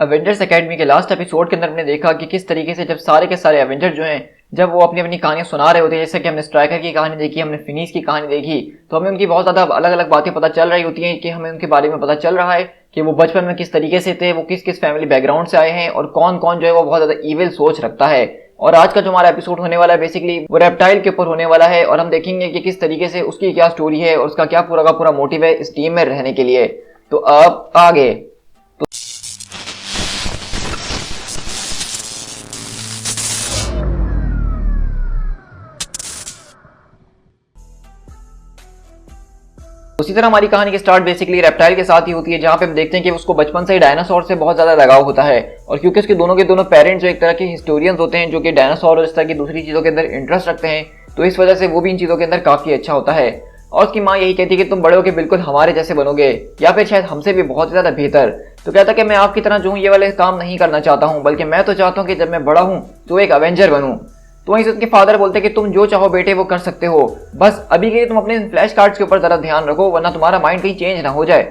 Avengers academy के last episode के अंदर हमने देखा कि किस तरीके से जब सारे के सारे एवेंजर जो हैं जब वो अपनी अपनी कहानियां सुना रहे होते हैं, जैसे कि हमने स्ट्राइकर की कहानी देखी, हमने फिनिश की कहानी देखी, तो हमें उनकी बहुत ज़्यादा अलग अलग बातें पता चल रही होती हैं कि हमें उनके बारे में पता चल रहा है कि वो बचपन में किस तरीके से थे, वो किस किस फैमिली बैकग्राउंड से आए हैं और कौन कौन जो है वो बहुत ज़्यादा ईविल सोच रखता है। और आज का जो हमारा एपिसोड होने वाला है बेसिकली वो रेप्टाइल के ऊपर होने वाला है और हम देखेंगे कि किस तरीके से उसकी क्या स्टोरी है और उसका क्या पूरा का पूरा मोटिव है इस टीम में रहने के लिए। तो अब आगे उसी तरह हमारी कहानी की स्टार्ट बेसिकली रेप्टाइल के साथ ही होती है, जहाँ पे हम देखते हैं कि उसको बचपन से ही डायनासोर से बहुत ज्यादा लगाव होता है। और क्योंकि उसके दोनों पेरेंट्स जो एक तरह के हिस्टोरियंस होते हैं जो कि डायनासोर और इस तरह की दूसरी चीजों के अंदर इंटरेस्ट रखते हैं, तो इस वजह से वो भी इन चीजों के अंदर काफी अच्छा होता है। और उसकी माँ यही कहती है कि तुम बड़े होकर बिल्कुल हमारे जैसे बनोगे या फिर शायद हमसे भी बहुत ज्यादा बेहतर। तो कहता है कि मैं आपकी तरह जो हूँ ये वाले काम नहीं करना चाहता हूँ, बल्कि मैं तो चाहता हूँ कि जब मैं बड़ा हूँ तो एक अवेंजर बनूं। तो वहीं से उसके फादर बोलते हैं कि तुम जो चाहो बेटे वो कर सकते हो, बस अभी के लिए तुम अपने फ्लैश कार्ड्स के ऊपर जरा ध्यान रखो वरना तुम्हारा माइंड कहीं चेंज ना हो जाए।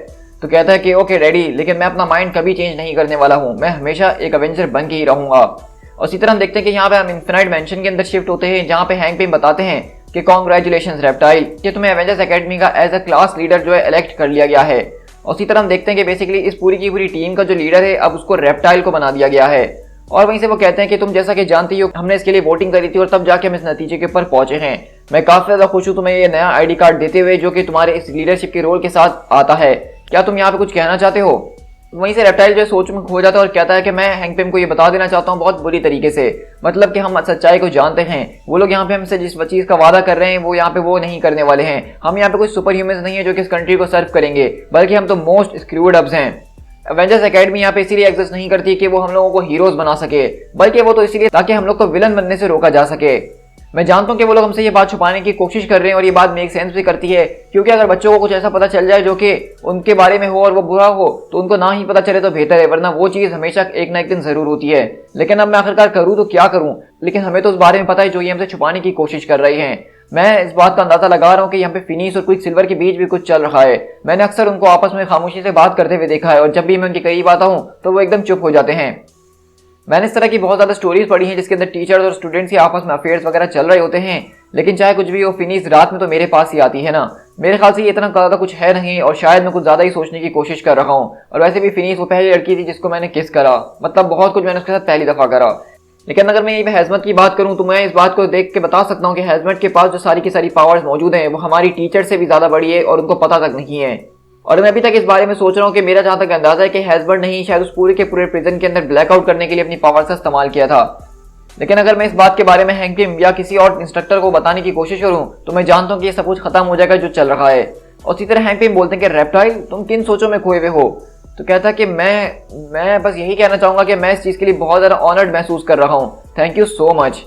तो कहता है कि ओके डैडी, लेकिन मैं अपना माइंड कभी चेंज नहीं करने वाला हूँ, मैं हमेशा एक अवेंजर बन के ही रहूंगा। और इसी तरह हम देखते हैं कि यहाँ पे हम इन्फिनाइट मैंशन के अंदर शिफ्ट होते हैं, जहाँ पे हैंक पिम बताते हैं कि कॉन्ग्रेचुलेशन रेप्टाइल कि तुम्हें एवेंजर्स एकेडमी का एज अ क्लास लीडर जो है इलेक्ट कर लिया गया है। और इसी तरह हम देखते हैं कि बेसिकली इस पूरी की पूरी टीम का जो लीडर है अब उसको रेप्टाइल को बना दिया गया है। और वहीं से वो कहते हैं कि तुम जैसा कि जानती हो हमने इसके लिए वोटिंग करी थी और तब जाके हम इस नतीजे के ऊपर पहुंचे हैं। मैं काफी ज्यादा खुश हूं तुम्हें ये नया आईडी कार्ड देते हुए जो कि तुम्हारे इस लीडरशिप के रोल के साथ आता है। क्या तुम यहाँ पे कुछ कहना चाहते हो? वहीं से रेप्टाइल जो सोच में खो जाता है और कहता है कि मैं हैंक पिम को ये बता देना चाहता हूँ बहुत बुरी तरीके से, मतलब कि हम सच्चाई को जानते हैं। वो लोग यहाँ पे हमसे जिस चीज का वादा कर रहे हैं वो यहाँ पे वो नहीं करने वाले हैं। हम यहाँ पे कोई सुपर ह्यूमंस नहीं है जो कि इस कंट्री को सर्व करेंगे, बल्कि हम तो मोस्ट स्क्रूड अप्स हैं। एवेंजर्स एकेडमी यहाँ पे इसीलिए एग्जिस्ट नहीं करती कि वो हम लोगों को हीरोज बना सके, बल्कि वो तो इसीलिए ताकि हम लोग को विलन बनने से रोका जा सके। मैं जानता हूँ कि वो लोग हमसे ये बात छुपाने की कोशिश कर रहे हैं और ये बात मेक सेंस भी करती है, क्योंकि अगर बच्चों को कुछ ऐसा पता चल जाए जो कि उनके बारे में हो और वो बुरा हो तो उनको ना ही पता चले तो बेहतर है, वरना वो चीज हमेशा एक ना एक दिन जरूर होती है। लेकिन अब मैं आखिरकार करूँ तो क्या करूँ, लेकिन हमें तो उस बारे में पता है जो ये हमसे छुपाने की कोशिश कर रही है। मैं इस बात का अंदाजा लगा रहा हूँ कि यहाँ पे फिनिश और क्विक सिल्वर के बीच भी कुछ चल रहा है। मैंने अक्सर उनको आपस में खामोशी से बात करते हुए देखा है और जब भी मैं उनके करीब आता हूँ तो वो एकदम चुप हो जाते हैं। मैंने इस तरह की बहुत ज्यादा स्टोरीज पढ़ी हैं जिसके अंदर टीचर्स और स्टूडेंट्स के आपस में अफेयर्स वगैरह चल रहे होते हैं, लेकिन चाहे कुछ भी हो फिनिश रात में तो मेरे पास ही आती है ना। मेरे ख्याल से ये इतना ज्यादा कुछ है नहीं और शायद मैं कुछ ज्यादा ही सोचने की कोशिश कर रहा हूँ। और वैसे भी फिनिश वो पहली लड़की थी जिसको मैंने किस करा, मतलब बहुत कुछ मैंने उसके साथ पहली दफा करा। लेकिन अगर मैं यही हैजमत की बात करूं तो मैं इस बात को देख के बता सकता हूं कि हैजमत के पास जो सारी की सारी पावर्स मौजूद हैं वो हमारी टीचर से भी ज्यादा बड़ी है और उनको पता तक नहीं है। और मैं अभी तक इस बारे में सोच रहा हूँ कि मेरा जहां तक अंदाजा है कि हैजमत ने ही शायद उस पूरे के पूरे प्रिजन के अंदर ब्लैकआउट करने के लिए अपनी पावर्स का इस्तेमाल किया था। लेकिन अगर मैं इस बात के बारे में हैंक पिम या किसी और इंस्ट्रक्टर को बताने की कोशिश करूं तो मैं जानता हूं कि ये सब कुछ खत्म हो जाएगा जो चल रहा है। और इसी तरह हैंक पिम बोलते हैं कि रेप्टाइल तुम किन सोचों में खोए हुए हो? तो कहता है कि मैं बस यही कहना चाहूंगा कि मैं इस चीज के लिए बहुत ज्यादा ऑनर्ड महसूस कर रहा हूँ, थैंक यू सो मच।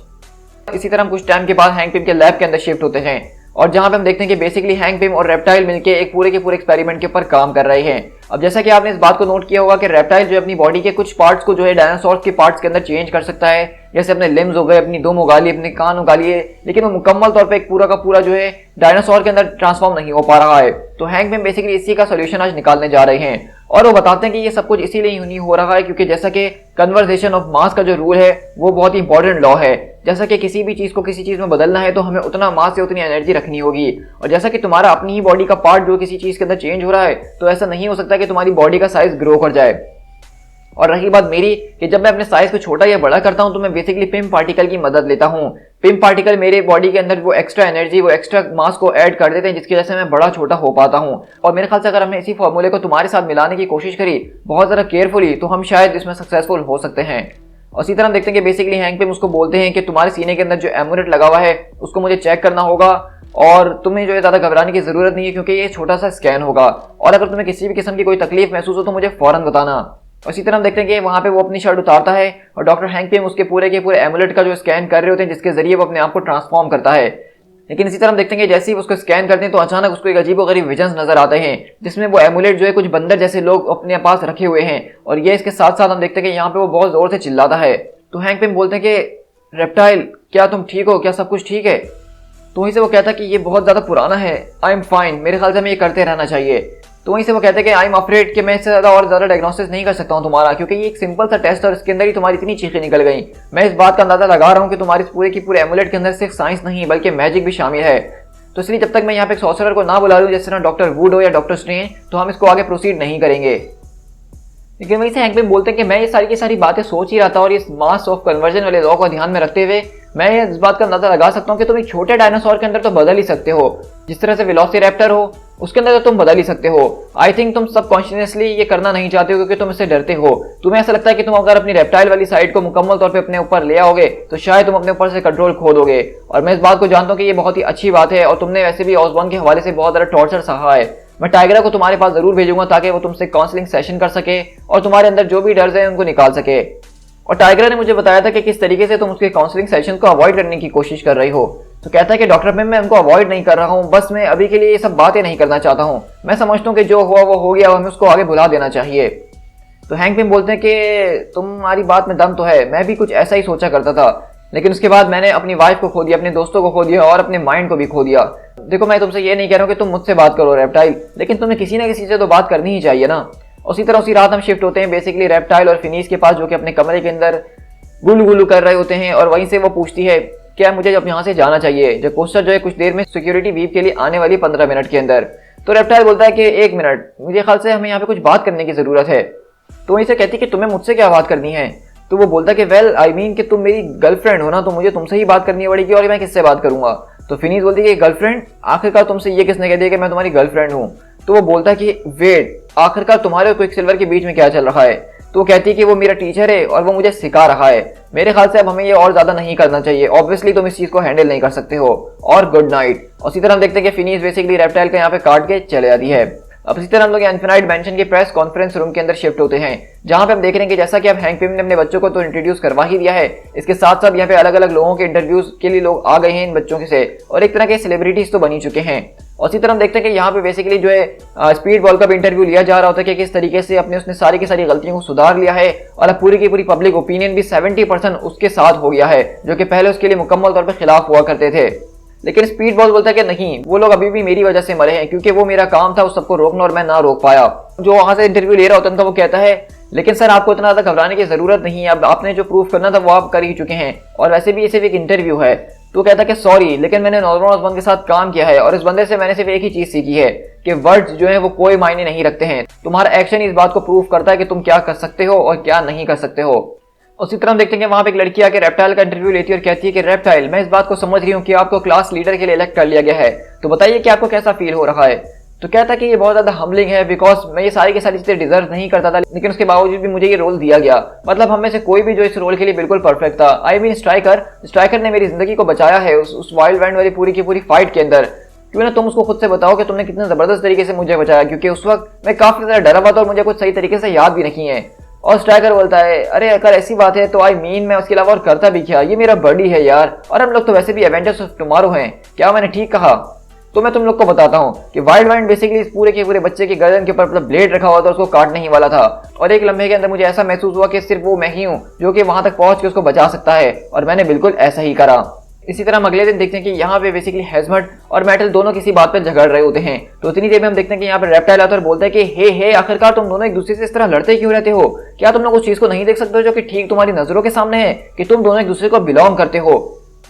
इसी तरह हम कुछ टाइम के बाद हैंक पिम के लैब के अंदर शिफ्ट होते हैं और जहां पे हम देखते हैं कि बेसिकली हैंक पिम और रेप्टाइल मिलके एक पूरे के पूरे एक्सपेरिमेंट के ऊपर काम कर रहे हैं। अब जैसा कि आपने इस बात को नोट किया होगा कि रेप्टाइल जो अपनी बॉडी के कुछ पार्ट्स को जो है डायनासोर के पार्ट्स के अंदर चेंज कर सकता है, जैसे अपने लिम्स हो गए, अपनी दुम उगा ली, अपने कान उगा लिए, लेकिन वो मुकम्मल तौर पे एक पूरा का पूरा जो है डायनासोर के अंदर ट्रांसफॉर्म नहीं हो पा रहा है। तो हैंक पिम बेसिकली इसी का सोल्यूशन आज निकालने जा रहे हैं और वो बताते हैं कि ये सब कुछ इसीलिए नहीं हो रहा है क्योंकि जैसा कि कन्वर्जेशन ऑफ मास का जो रूल है वो बहुत ही इंपॉर्टेंट लॉ है। जैसा कि किसी भी चीज को किसी चीज में बदलना है तो हमें उतना मास से उतनी एनर्जी रखनी होगी। और जैसा कि तुम्हारा अपनी ही बॉडी का पार्ट जो किसी चीज के अंदर चेंज हो रहा है तो ऐसा नहीं हो सकता कि तुम्हारी बॉडी का साइज ग्रो कर जाए। और रही बात मेरी कि जब मैं अपने साइज को छोटा या बड़ा करता हूं तो मैं बेसिकली पिम पार्टिकल की मदद लेता हूं। पिम पार्टिकल मेरे बॉडी के अंदर वो एक्स्ट्रा एनर्जी, वो एक्स्ट्रा मास को ऐड कर देते हैं जिसकी वजह से मैं बड़ा छोटा हो पाता हूं। और मेरे ख्याल से अगर हमने इसी फॉर्मूले को तुम्हारे साथ मिलाने की कोशिश करी बहुत ज़्यादा केयरफुली तो हम शायद इसमें सक्सेसफुल हो सकते हैं। और इसी तरह हम देखते हैं कि बेसिकली हैंक पिम उसको बोलते हैं कि तुम्हारे सीने के अंदर जो एमुलेट लगा हुआ है उसको मुझे चेक करना होगा और तुम्हें जो है ज़्यादा घबराने की ज़रूरत नहीं है क्योंकि ये छोटा सा स्कैन होगा और अगर तुम्हें किसी भी किस्म की कोई तकलीफ महसूस हो तो मुझे फ़ौरन बताना। और इसी तरह हम देखते हैं कि वहाँ पे वो अपनी शर्ट उतारता है और डॉक्टर हैंक पिम उसके पूरे के पूरे एमुलेट का जो स्कैन कर रहे होते हैं जिसके जरिए वो अपने आप को ट्रांसफॉर्म करता है। लेकिन इसी तरह हम देखते हैं कि जैसे ही उसको स्कैन करते हैं तो अचानक उसको एक अजीब गरीब विजन्स नजर आते हैं जिसमें वो एमुलेट जो है कुछ बंदर जैसे लोग अपने पास रखे हुए हैं। और ये इसके साथ साथ हम देखते हैं कि यहाँ पे वो बहुत जोर से चिल्लाता है। तो हैंक पिम बोलते हैं कि रेप्टाइल क्या तुम ठीक हो, क्या सब कुछ ठीक है? तो वहीं से वो कहता है कि ये बहुत ज़्यादा पुराना है, आई एम फाइन, मेरे ख्याल से हमें ये करते रहना चाहिए। तो वहीं से वो कहते हैं कि आई एम अफ्रेड कि मैं इससे ज़्यादा डायग्नोसिस नहीं कर सकता हूँ तुम्हारा, क्योंकि ये एक सिंपल सा टेस्ट और इसके अंदर ही तुम्हारी इतनी चीखें निकल गई। मैं इस बात का अंदाजा लगा रहा हूँ कि तुम्हारी इस पूरे की पूरे एमुलेट के अंदर सिर्फ साइंस नहीं बल्कि मैजिक भी शामिल है। तो इसलिए जब तक मैं यहाँ पे एक सॉर्सरर को ना बुला लूँ जैसे ना डॉक्टर वुड हो या डॉक्टर स्ट्रेंज, तो हम इसको आगे प्रोसीड नहीं करेंगे। लेकिन वहीं से हैंक पिम बोलते हैं कि मैं ये सारी की सारी बातें सोच ही रहा था और इस मास ऑफ कन्वर्जन वाले लॉ को ध्यान में रखते हुए मैं इस बात का अंदाजा लगा सकता हूँ कि तुम एक छोटे डायनासोर के अंदर तो बदल ही सकते हो, जिस तरह से वेलोसिरैप्टर हो उसके अंदर तो तुम बदल ही सकते हो। आई थिंक तुम सबकॉन्शियसली ये करना नहीं चाहते हो क्योंकि तुम इससे डरते हो। तुम्हें ऐसा लगता है कि तुम अगर अपनी रेप्टाइल वाली साइड को मुकम्मल तौर पे अपने ऊपर ले आओगे तो शायद तुम अपने ऊपर से कंट्रोल खो दोगे। और मैं इस बात को जानता हूँ कि ये बहुत ही अच्छी बात है और तुमने वैसे भी ऑसबॉर्न के हवाले से बहुत ज़्यादा टॉर्चर सहा है। मैं टाइगरा को तुम्हारे पास जरूर भेजूंगा ताकि वो तुमसे काउंसलिंग सेशन कर सके और तुम्हारे अंदर जो भी डर है उनको निकाल सके। और टाइगरा ने मुझे बताया था कि किस तरीके से तुम उसके काउंसलिंग सेशन को अवॉइड करने की कोशिश कर रही हो। तो कहता है कि डॉक्टर पिम मैं उनको अवॉइड नहीं कर रहा हूँ, बस मैं अभी के लिए ये सब बातें नहीं करना चाहता हूँ। मैं समझता हूँ कि जो हुआ वो हो गया, हमें उसको आगे भुला देना चाहिए। तो हैंक पिम बोलते हैं कि तुम्हारी बात में दम तो है, मैं भी कुछ ऐसा ही सोचा करता था, लेकिन उसके बाद मैंने अपनी वाइफ को खो दिया, अपने दोस्तों को खो दिया और अपने माइंड को भी खो दिया। देखो मैं तुमसे ये नहीं कह रहा हूँ कि तुम मुझसे बात करो रेप्टाइल, लेकिन तुम्हें किसी ना किसी से तो बात करनी ही चाहिए ना। उसी तरह उसी रात हम शिफ्ट होते हैं बेसिकली रेप्टाइल और फिनीस के पास, जो कि अपने कमरे के अंदर गुलू गुलू कर रहे होते हैं। और वहीं से वो पूछती है क्या मुझे अब यहाँ से जाना चाहिए, जो कोस्टर जो है कुछ देर में सिक्योरिटी वीव के लिए आने वाली 15 मिनट के अंदर। तो रेप्टाइल बोलता है कि 1 मिनट, मुझे ख्याल से हमें यहाँ पे कुछ बात करने की जरूरत है। तो वहीं से कहती है कि तुम्हें मुझसे क्या बात करनी है। तो वो बोलता है कि वेल आई मीन कि तुम मेरी गर्लफ्रेंड हो ना, तो मुझे तुमसे ही बात करनी पड़ेगी और मैं किससे बात करूंगा। तो फिनीस बोलती है कि गर्लफ्रेंड, आखिरकार तुमसे ये किसने कह दिया कि मैं तुम्हारी गर्लफ्रेंड हूँ। तो वो बोलता है कि वेट, आखिरकार तुम्हारे और क्विकसिल्वर के बीच में क्या चल रहा है। तो वो कहती है कि वो मेरा टीचर है और वो मुझे सिखा रहा है। मेरे ख्याल से अब हमें ये और ज्यादा नहीं करना चाहिए, ऑब्वियसली तुम इस चीज को हैंडल नहीं कर सकते हो और गुड नाइट। और इसी तरह हम देखते हैं कि फिनीस बेसिकली रेप्टाइल का यहाँ पे काट के चले जाती है। अब इसी तरह हम लोग इन्फिनाइट मैंशन के प्रेस कॉन्फ्रेंस रूम के अंदर शिफ्ट होते हैं, जहां पे हम देख रहे हैं कि जैसा कि अब हैंक पिम ने अपने बच्चों को तो इंट्रोड्यूस करवा ही दिया है, इसके साथ साथ यहाँ पे अलग अलग लोगों के इंटरव्यूज के लिए लोग आ गए हैं इन बच्चों के से, और एक तरह के सेलिब्रिटीज तो बनी चुके हैं। और इसी तरह हम देखते हैं कि यहाँ पे बेसिकली जो है स्पीड बॉल का भी इंटरव्यू लिया जा रहा होता है कि किस तरीके से अपने उसने सारी की सारी गलतियों को सुधार लिया है और अब पूरी की पूरी पब्लिक ओपिनियन भी 70% उसके साथ हो गया है, जो कि पहले उसके लिए मुकम्मल तौर पर खिलाफ हुआ करते थे। लेकिन स्पीड बॉल बोलता है कि नहीं, वो लोग अभी भी मेरी वजह से मरे हैं क्योंकि वो मेरा काम था उस सबको रोकना और मैं ना रोक पाया। जो वहां से इंटरव्यू ले रहा होता था वो कहता है लेकिन सर आपको इतना ज्यादा घबराने की जरूरत नहीं है, अब आपने जो प्रूफ करना था वो आप कर ही चुके हैं और वैसे भी ये सिर्फ एक इंटरव्यू है। तो कहता है कि सॉरी, लेकिन मैंने नॉर्मल बंद के साथ काम किया है और इस बंदे से मैंने सिर्फ एक ही चीज सीखी है कि वर्ड्स जो है वो कोई मायने नहीं रखते हैं, तुम्हारा एक्शन इस बात को प्रूव करता है कि तुम क्या कर सकते हो और क्या नहीं कर सकते हो। उसी तरह हम देखते हैं कि वहां पे एक लड़की आके रेप्टाइल का इंटरव्यू लेती है और कहती है कि रेप्टाइल, मैं इस बात को समझ रही हूँ कि आपको क्लास लीडर के लिए इलेक्ट कर लिया गया है, तो बताइए कि आपको कैसा फील हो रहा है। तो कहता है कि ये बहुत ज्यादा हम्बलिंग है बिकॉज मैं ये सारी की सारी चीजें डिजर्व नहीं करता था, लेकिन उसके बावजूद भी मुझे ये रोल दिया गया। मतलब हम में से कोई भी जो इस रोल के लिए बिल्कुल परफेक्ट था। आई मीन स्ट्राइकर ने मेरी जिंदगी को बचाया है उस वाइल्ड वैंड वाली पूरी की पूरी फाइट के अंदर। क्यों ना तुम उसको खुद से बताओ कि तुमने कितने जबरदस्त तरीके से मुझे बचाया, क्योंकि उस वक्त मैं काफी ज्यादा डरा हुआ था और मुझे कुछ सही तरीके से याद भी नहीं है। और स्ट्राइकर बोलता है अरे अगर ऐसी बात है तो आई मीन मैं उसके अलावा और करता भी क्या, ये मेरा बर्डी है यार, और हम लोग तो वैसे भी एवेंजर्स ऑफ टुमारो हैं, क्या मैंने ठीक कहा। तो मैं तुम लोग को बताता हूँ कि वाइल्ड वाइंड बेसिकली इस पूरे के पूरे बच्चे के गर्दन के ऊपर मतलब ब्लेड रखा हुआ था, उसको काटने ही वाला था। और एक लम्हे के अंदर मुझे ऐसा महसूस हुआ कि सिर्फ वो मैं ही हूँ जो कि वहां तक पहुंच के उसको बचा सकता है, और मैंने बिल्कुल ऐसा ही करा। इसी तरह हम अगले दिन देखते हैं कि यहाँ पे बेसिकली हैजमट और मेटल दोनों किसी बात पर झगड़ रहे होते हैं। तो इतनी देर में हम देखते हैं कि यहाँ पे रेप्टाइल आता है और बोलता है कि हे आखिरकार तुम दोनों एक दूसरे से इस तरह लड़ते क्यों रहते हो, क्या तुम लोग उस चीज को नहीं देख सकते हो जो कि ठीक तुम्हारी नजरों के सामने है कि तुम दोनों एक दूसरे को बिलोंग करते हो।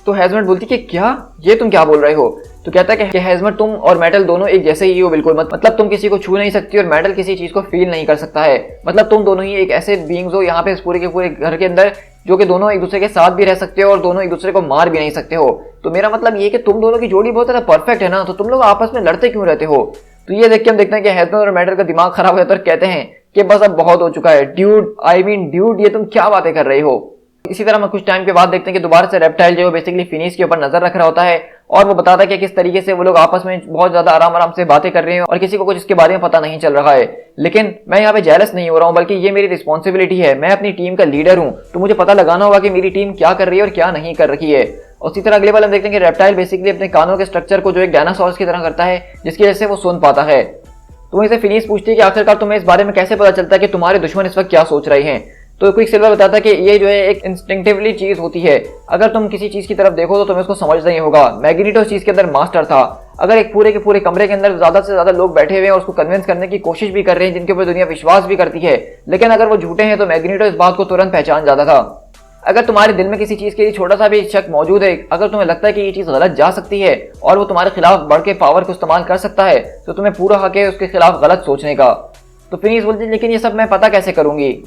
तो हैजमट बोलती है कि क्या, ये तुम क्या बोल रहे हो। तो कहता है कि हैजमट तुम और मेटल दोनों एक जैसे ही हो बिल्कुल, मतलब तुम किसी को छू नहीं सकती और मेटल किसी चीज को फील नहीं कर सकता है, मतलब तुम दोनों ही एक ऐसे बीइंग्स हो यहाँ पे इस पूरे के पूरे घर के अंदर जो कि दोनों एक दूसरे के साथ भी रह सकते हो और दोनों एक दूसरे को मार भी नहीं सकते हो। तो मेरा मतलब ये कि तुम दोनों की जोड़ी बहुत ज्यादा परफेक्ट है ना, तो तुम लोग आपस में लड़ते क्यों रहते हो। तो ये देख के हम देखते हैं कि हैजमट और मेटल का दिमाग खराब हो जाता है और कहते हैं कि बस अब बहुत हो चुका है ड्यूड, आई मीन ड्यूड, ये तुम क्या बातें कर रहे हो। इसी तरह हम कुछ टाइम के बाद देखते हैं कि दोबारा से रेप्टाइल जो बेसिकली फिनिश के ऊपर नजर रख रहा होता है और वो बताता है कि किस तरीके से वो लोग आपस में बहुत ज्यादा आराम आराम से बातें कर रहे हैं और किसी को कुछ इसके बारे में पता नहीं चल रहा है। लेकिन मैं यहाँ पे जेलस नहीं हो रहा हूँ, बल्कि ये मेरी रिस्पॉन्सिबिलिटी है, मैं अपनी टीम का लीडर हूँ, तो मुझे पता लगाना होगा कि मेरी टीम क्या कर रही है और क्या नहीं कर रही है। उसी तरह अगले बार हम देखते हैं कि रेप्टाइल बेसिकली अपने कानों के स्ट्रक्चर को जो एक डायनासोरस की तरह करता है, जिसकी वजह से वो सुन पाता है। तो वहीं से फिनिश पूछती है कि आखिरकार तुम्हें इस बारे में कैसे पता चलता है कि तुम्हारे दुश्मन इस वक्त क्या सोच रहे हैं। तो क्विक सिल्वर बताता है कि ये जो है एक इंस्टिंक्टिवली चीज होती है, अगर तुम किसी चीज की तरफ देखो तो तुम्हें उसको समझना ही होगा। मैग्नीटो इस चीज के अंदर मास्टर था। अगर एक पूरे के पूरे कमरे के अंदर ज्यादा से ज्यादा लोग बैठे हुए हैं और उसको कन्विंस करने की कोशिश भी कर रहे हैं जिनके ऊपर दुनिया विश्वास भी करती है, लेकिन अगर वो झूठे हैं, तो मैग्नीटो इस बात को तुरंत पहचान जाता था। अगर तुम्हारे दिल में किसी चीज के लिए छोटा सा भी शक मौजूद है, अगर तुम्हें लगता है कि ये चीज गलत जा सकती है और वो तुम्हारे खिलाफ बढ़ के पावर को इस्तेमाल कर सकता है, तो तुम्हें पूरा हक है उसके खिलाफ गलत सोचने का। तो फिनिक्स बोलती है लेकिन ये सब मैं पता कैसे करूंगी।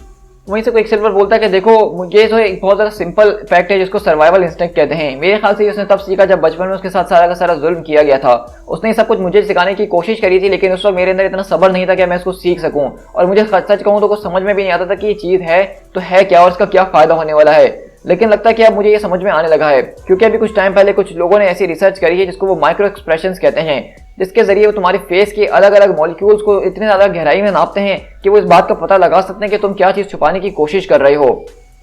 वहीं से क्विक सिल्वर बोलता है कि देखो, मुझे जो एक बहुत ज्यादा सिंपल फैक्ट है जिसको सर्वाइवल इंस्टिंक्ट कहते हैं। मेरे ख्याल से उसने तब सीखा जब बचपन में उसके साथ सारा का सारा जुल्म किया गया था। उसने सब कुछ मुझे सिखाने की कोशिश करी थी, लेकिन उस वक्त मेरे अंदर इतना सब्र नहीं था कि मैं इसको सीख सकूं। और मुझे सच कहूं तो कुछ समझ में भी नहीं आता था कि ये चीज है तो है क्या और इसका क्या फायदा होने वाला है। लेकिन लगता है कि अब मुझे ये समझ में आने लगा है, क्योंकि अभी कुछ टाइम पहले कुछ लोगों ने ऐसी रिसर्च करी है जिसको वो माइक्रो एक्सप्रेशंस कहते हैं, जिसके जरिए वो तुम्हारे फेस के अलग अलग मॉलिक्यूल्स को इतने ज्यादा गहराई में नापते हैं कि वो इस बात का पता लगा सकते हैं कि तुम क्या चीज छुपाने की कोशिश कर रहे हो।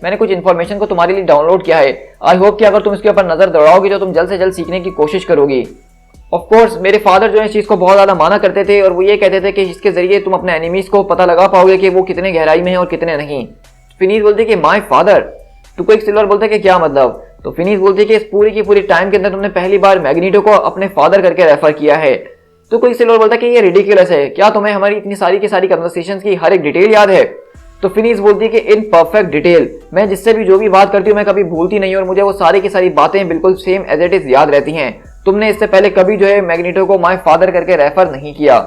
मैंने कुछ इन्फॉर्मेशन को तुम्हारे लिए डाउनलोड किया है। आई होप कि अगर तुम इसके ऊपर नजर दौड़ाओगी तो तुम जल्द से जल्द सीखने की कोशिश करोगी। ऑफ कोर्स मेरे फादर जो है इस चीज को बहुत ज्यादा माना करते थे और वो ये कहते थे कि इसके जरिए तुम अपने एनिमीज को पता लगा पाओगे कि वो कितने गहराई में है और कितने नहीं। फिनिक्स बोलते कि माय फादर। तो क्विक सिल्वर बोलते कि क्या मतलब। तो फिनिक्स बोलते कि इस पूरी की पूरी टाइम के अंदर तुमने पहली बार मैग्नीटो को अपने फादर करके रेफर किया है। तो क्विक सिल्वर बोलता है कि ये रिडिकुलस है, क्या तुम्हें हमारी इतनी सारी की सारी कन्वर्सेशंस की हर एक डिटेल याद है। तो फिनिक्स बोलती है कि इन परफेक्ट डिटेल, मैं जिससे भी जो भी बात करती हूँ मैं कभी भूलती नहीं और मुझे वो सारी की सारी बातें बिल्कुल सेम एज इट इज याद रहती हैं। तुमने इससे पहले कभी जो है मैग्नीटो को माय फादर करके रेफर नहीं किया।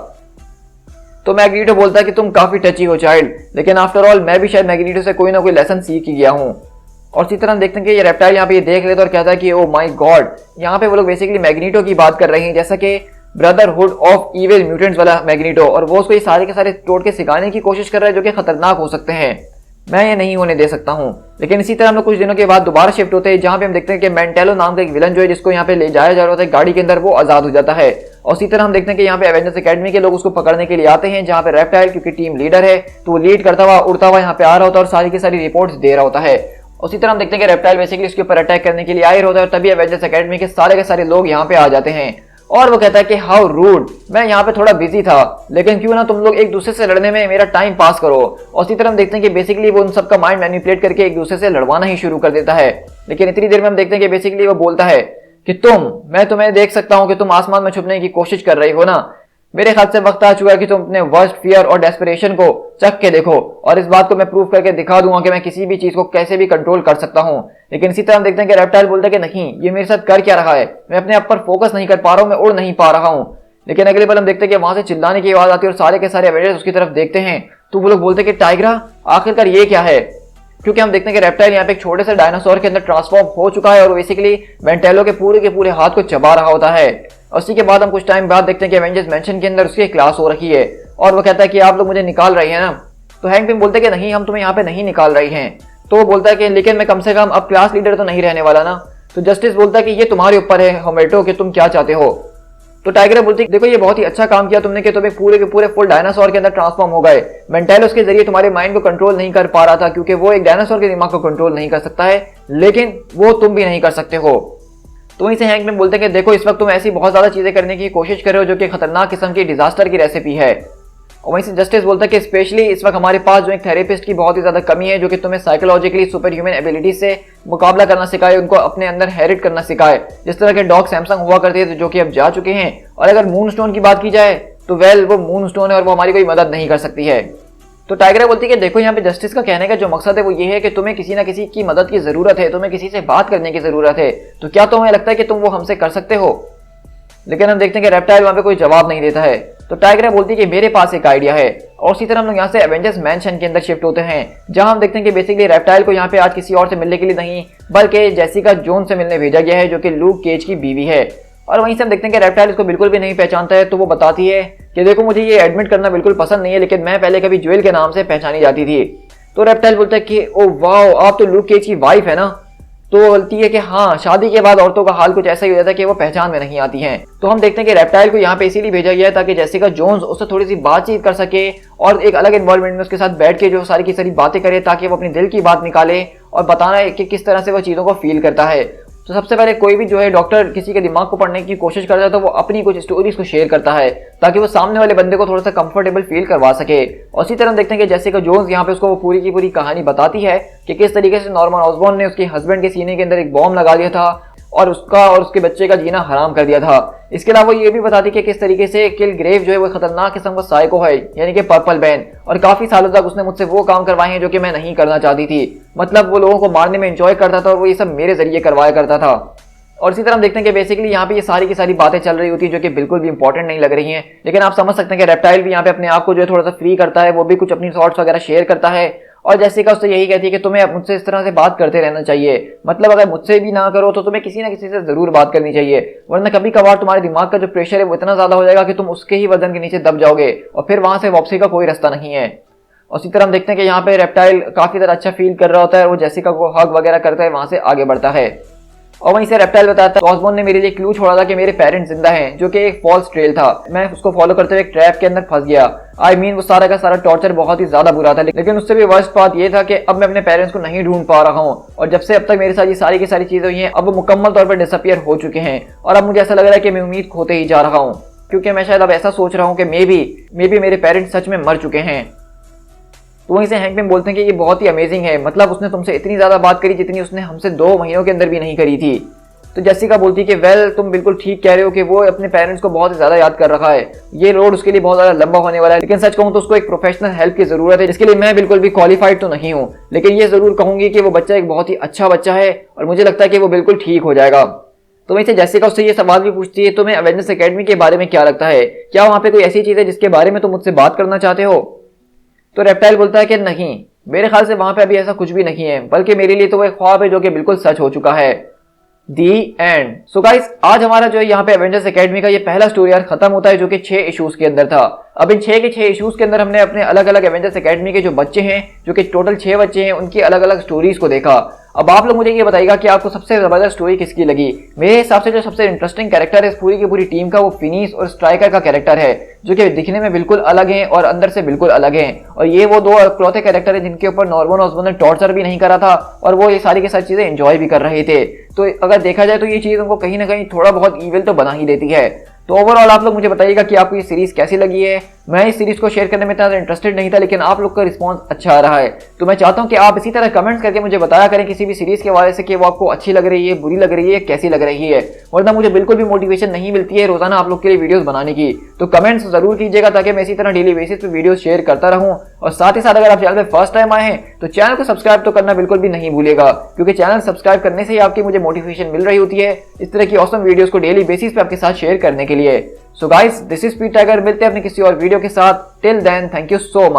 तो मैग्नीटो बोलता है कि तुम काफी टची हो चाइल्ड, लेकिन आफ्टर ऑल मैं भी शायद मैग्नीटो से कोई ना कोई लेसन सीख ही गया हूँ। और इसी तरह हम देखते हैं कि ये रेप्टाइल यहाँ पे ये देख लेता और कहता है कि ओ माय गॉड। यहाँ पे वो लोग बेसिकली मैग्नीटो की बात कर रहे हैं, जैसा कि ब्रदरहुड ऑफ इविल म्यूटेंट्स वाला मैग्नीटो, और वो उसको ये सारे के सारे तोड़ के सिखाने की कोशिश कर रहा है जो कि खतरनाक हो सकते हैं। मैं ये नहीं होने दे सकता हूँ। लेकिन इसी तरह हम लोग कुछ दिनों के बाद दोबारा शिफ्ट होते हैं, जहाँ पे हम देखते हैं कि मेंटेलो नाम का एक विलन जो है जिसको यहाँ पे ले जाया जा रहा होता है गाड़ी के अंदर, वो आजाद हो जाता है। और इसी तरह हम देखते हैं कि यहाँ पे एवेंजर्स एकेडमी के लोग उसको पकड़ने के लिए आते हैं, जहाँ पे रेप्टाइल क्योंकि टीम लीडर है तो वो लीड करता हुआ उड़ता हुआ यहाँ पे आ रहा होता है और सारी की सारी रिपोर्ट्स दे रहा होता है। उसी तरह हम देखते हैं कि रेप्टाइल बेसिकली उसके ऊपर अटैक करने के लिए आए होता है और तभी एवेंजर्स एकेडमी के सारे लोग यहाँ पे आ जाते हैं। और वो कहता है कि हाउ रूड, मैं यहाँ पे थोड़ा बिजी था, लेकिन क्यों ना तुम लोग एक दूसरे से लड़ने में मेरा टाइम पास करो। और इसी तरह हम देखते हैं कि बेसिकली वो उन सबका माइंड मैनिपुलेट करके एक दूसरे से लड़वाना ही शुरू कर देता है। लेकिन इतनी देर में हम देखते हैं कि बेसिकली वो बोलता है कि मैं तुम्हें देख सकता हूँ कि तुम आसमान में छुपने की कोशिश कर रही हो ना। मेरे ख्याल से वक्त आ चुका है कि तुम अपने वर्स्ट फियर और डेस्परेशन को चख के देखो, और इस बात को मैं प्रूव करके दिखा दूंगा कि मैं किसी भी चीज को कैसे भी कंट्रोल कर सकता हूँ। लेकिन इसी तरह हम देखते हैं कि रेप्टाइल बोलता है कि नहीं, ये मेरे साथ कर क्या रहा है, मैं अपने आप पर फोकस नहीं कर पा रहा हूँ, मैं उड़ नहीं पा रहा हूँ। लेकिन अगले पल हम देखते हैं कि वहां से चिल्लाने की आवाज आती है और सारे के सारे एवेंजर्स उसकी तरफ देखते हैं। तो वो लोग बोलते हैं कि टाइग्रा, आखिरकार ये क्या है। क्योंकि हम देखते हैं कि रेप्टाइल यहाँ पे एक छोटे से डायनासोर के अंदर ट्रांसफॉर्म हो चुका है और बेसिकली मेंटेलो के पूरे हाथ को चबा रहा होता है। उसी के बाद हम कुछ टाइम बाद देखते हैं कि एवेंजर्स मेंशन के अंदर उसकी क्लास हो रखी है और वो कहता है कि आप लोग मुझे निकाल रहे हैं ना। तो हैंक पिम बोलते हैं कि नहीं, हम तुम्हें यहाँ पे नहीं निकाल रहे हैं। तो वो बोलता है कि लेकिन मैं कम से कम अब क्लास लीडर तो नहीं रहने वाला ना। तो जस्टिस बोलता है कि ये तुम्हारे ऊपर है होमेटो कि तुम क्या चाहते हो। तो टाइगर बोलती है देखो ये बहुत ही अच्छा काम किया तुमने कि तुम्हें पूरे के पूरे फुल डायनासोर के अंदर ट्रांसफॉर्म हो गए। मेंटेलो उसके जरिए तुम्हारे माइंड को कंट्रोल नहीं कर पा रहा था क्योंकि वो एक डायनासोर के दिमाग को कंट्रोल नहीं कर सकता है, लेकिन वो तुम भी नहीं कर सकते हो। तो वहीं से हैंक में बोलते हैं कि देखो इस वक्त तुम ऐसी बहुत ज्यादा चीजें करने की कोशिश कर रहे हो जो कि खतरनाक किस्म की डिजास्टर की रेसिपी है। और वहीं से जस्टिस बोलता है कि स्पेशली इस वक्त हमारे पास जो एक थेरेपिस्ट की बहुत ही ज्यादा कमी है जो कि तुम्हें साइकोलॉजिकली सुपर ह्यूमन एबिलिटी से मुकाबला करना सिखाए, उनको अपने अंदर हेरिट करना सिखाए, जिस तरह के डॉग सैमसंग हुआ करते थे जो कि अब जा चुके हैं। और अगर मून स्टोन की बात की जाए तो वेल वो मून स्टोन है और वो हमारी कोई मदद नहीं कर सकती है। तो टाइगर बोलती है कि देखो यहाँ पे जस्टिस का कहने का जो मकसद है वो ये है कि तुम्हें किसी ना किसी की मदद की जरूरत है, तुम्हें किसी से बात करने की जरूरत है। तो क्या तुम्हें लगता है कि तुम वो हमसे कर सकते हो। लेकिन हम देखते हैं कि रेप्टाइल वहां पे कोई जवाब नहीं देता है। तो टाइगर बोलती है कि मेरे पास एक आइडिया है। और इसी तरह हम लोग यहाँ से एवेंजर्स मैंशन के अंदर शिफ्ट होते हैं, जहां हम देखते हैं कि बेसिकली रेप्टाइल को यहाँ पे आज किसी और से मिलने के लिए नहीं बल्कि जेसिका जोन्स से मिलने भेजा गया है जो कि लूक केज की बीवी है। और वहीं से हम देखते हैं कि रेप्टाइल इसको बिल्कुल भी नहीं पहचानता है। तो वो बताती है कि देखो मुझे ये एडमिट करना बिल्कुल पसंद नहीं है, लेकिन मैं पहले कभी ज्वेल के नाम से पहचानी जाती थी। तो रेप्टाइल बोलता है कि ओ वाओ, आप तो लूक केज की वाइफ है ना। तो बोलती है कि हाँ, शादी के बाद औरतों का हाल कुछ ऐसा ही हो जाता है कि वो पहचान में नहीं आती हैं। तो हम देखते हैं कि रेप्टाइल को यहाँ पे इसीलिए भेजा गया है ताकि जेसिका जोन्स उससे थोड़ी सी बातचीत कर सके और एक अलग एनवायरनमेंट में उसके साथ बैठ के जो सारी की सारी बातें करे ताकि वो अपनी दिल की बात निकाले और बताना है कि किस तरह से वो चीज़ों को फील करता है। तो सबसे पहले कोई भी जो है डॉक्टर किसी के दिमाग को पढ़ने की कोशिश करता है तो वो अपनी कुछ स्टोरीज को शेयर करता है ताकि वो सामने वाले बंदे को थोड़ा सा कंफर्टेबल फील करवा सके। और इसी तरह देखते हैं कि जेसिका जोन्स यहाँ पे उसको वो पूरी की पूरी कहानी बताती है कि किस तरीके से नॉर्मन ऑसबॉर्न ने उसके हस्बैंड के सीने के अंदर एक बॉम्ब लगा दिया था और उसका और उसके बच्चे का जीना हराम कर दिया था। इसके अलावा ये भी बताती कि किस तरीके से किलग्रेव जो है वो खतरनाक किस्म का साइको है, यानी कि पर्पल बैन, और काफी सालों तक उसने मुझसे वो काम करवाए हैं जो कि मैं नहीं करना चाहती थी। मतलब वो लोगों को मारने में एंजॉय करता था और वो ये सब मेरे जरिए करवाया करता था। और इसी तरह हम देखते हैं कि बेसिकली यहाँ पे ये सारी की सारी बातें चल रही होती है जो कि बिल्कुल भी इंपॉर्टेंट नहीं लग रही हैं, लेकिन आप समझ सकते हैं कि रेप्टाइल भी यहाँ पे अपने आप को जो है थोड़ा सा फ्री करता है, वो भी कुछ अपनी थॉट्स वगैरह शेयर करता है। और जेसिका उससे यही कहती है कि तुम्हें मुझसे इस तरह से बात करते रहना चाहिए, मतलब अगर मुझसे भी ना करो तो तुम्हें किसी ना किसी से जरूर बात करनी चाहिए, वरना कभी कभार तुम्हारे दिमाग का जो प्रेशर है वो इतना ज्यादा हो जाएगा कि तुम उसके ही वजन के नीचे दब जाओगे और फिर वहां से वापसी का कोई रास्ता नहीं है। और इसी तरह हम देखते हैं कि यहाँ पे रेप्टाइल काफी ज्यादा अच्छा फील कर रहा होता है और वो जेसिका को हग वगैरह करता है, वहां से आगे बढ़ता है। और वहीं से रेप्टाइल बताता है ऑसबॉर्न ने मेरे लिए क्लू छोड़ा था कि मेरे पेरेंट्स जिंदा हैं, जो कि एक फॉल्स ट्रेल था। मैं उसको फॉलो करते हुए एक ट्रैप के अंदर फंस गया। वो सारा का सारा टॉर्चर बहुत ही ज्यादा बुरा था, लेकिन उससे भी वर्स्ट बात ये था कि अब मैं अपने पेरेंट्स को नहीं ढूंढ पा रहा हूँ और जब से अब तक मेरे साथ ये सारी की सारी चीजें हुई हैं अब वो मुकम्मल तौर पर डिसअपियर हो चुके हैं और अब मुझे ऐसा लग रहा है कि मैं उम्मीद खोते ही जा रहा हूँ, क्योंकि मैं शायद अब ऐसा सोच रहा हूँ कि मे बी मेरे पेरेंट्स सच में मर चुके हैं। तो वहीं से हैंक पिम बोलते हैं कि ये बहुत ही अमेजिंग है, मतलब उसने तुमसे इतनी ज्यादा बात करी जितनी उसने हमसे 2 महीनों के अंदर भी नहीं करी थी। तो जेसिका बोलती है कि वेल तुम बिल्कुल ठीक कह रहे हो कि वो अपने पेरेंट्स को बहुत ज्यादा याद कर रखा है, ये रोड उसके लिए बहुत ज्यादा लंबा होने वाला है, लेकिन सच कहूं तो उसको एक प्रोफेशनल हेल्प की जरूरत है जिसके लिए मैं बिल्कुल भी क्वालिफाइड तो नहीं हूं, लेकिन ये जरूर कहूंगी कि वो बच्चा एक बहुत ही अच्छा बच्चा है और मुझे लगता है कि वो बिल्कुल ठीक हो जाएगा। तो वहीं से जेसिका उससे ये सवाल भी पूछती है तुम्हें एवेंजर्स एकेडमी के बारे में क्या लगता है, क्या वहां पे कोई ऐसी चीज है जिसके बारे में तुम मुझसे बात करना चाहते हो। तो रेप्टाइल बोलता है कि नहीं, मेरे ख्याल से वहां पे अभी ऐसा कुछ भी नहीं है, बल्कि मेरे लिए तो वो एक ख्वाब है जो कि बिल्कुल सच हो चुका है। दी एंड। सो गाइस आज हमारा जो है यहाँ पे एवेंजर्स एकेडमी का ये पहला स्टोरी आर्क खत्म होता है जो कि 6 इश्यूज के अंदर था। अब इन 6 के 6 इश्यूज के अंदर हमने अपने अलग अलग एवेंजर्स एकेडमी के जो बच्चे हैं, जो कि टोटल 6 बच्चे हैं, उनकी अलग अलग स्टोरीज को देखा। अब आप लोग मुझे ये बताइएगा कि आपको सबसे जबरदस्त स्टोरी किसकी लगी। मेरे हिसाब से जो सबसे इंटरेस्टिंग कैरेक्टर है इस पूरी की पूरी टीम का वो फिनिश और स्ट्राइकर का कैरेक्टर है, जो कि दिखने में बिल्कुल अलग है और अंदर से बिल्कुल अलग है। और ये वो 2 इकलौते कैरेक्टर है जिनके ऊपर नॉर्मन ऑसबॉर्न ने टॉर्चर भी नहीं करा था और वो ये सारी की सारी चीजें एंजॉय भी कर रहे थे। तो अगर देखा जाए तो ये चीज उनको कहीं ना कहीं थोड़ा बहुत ईविल तो बना ही देती है। तो ओवरऑल आप लोग मुझे बताइएगा कि आपको ये सीरीज कैसी लगी है। मैं इस सीरीज को शेयर करने में इतना इंटरेस्टेड नहीं था, लेकिन आप लोग का रिस्पांस अच्छा आ रहा है, तो मैं चाहता हूं कि आप इसी तरह कमेंट्स करके मुझे बताया करें किसी भी सीरीज के बारे से कि वो आपको अच्छी लग रही है, बुरी लग रही है, कैसी लग रही है, वरना मुझे बिल्कुल भी मोटिवेशन नहीं मिलती है रोजाना आप लोग के लिए वीडियोस बनाने की। तो कमेंट्स जरूर कीजिएगा ताकि मैं इसी तरह डेली बेसिस पे वीडियो शेयर करता रहूं। और साथ ही साथ अगर आप चैनल पे फर्स्ट टाइम आए हैं तो चैनल को सब्सक्राइब तो करना बिल्कुल भी नहीं भूलेगा, क्योंकि चैनल सब्सक्राइब करने से ही आपकी मुझे मोटिवेशन मिल रही होती है इस तरह की ऑसम वीडियोस को डेली बेसिस पे आपके साथ शेयर करने के लिए। So guys this is Pete Tiger, मिलते हैं अपने किसी और वीडियो के साथ। Till then thank you so much.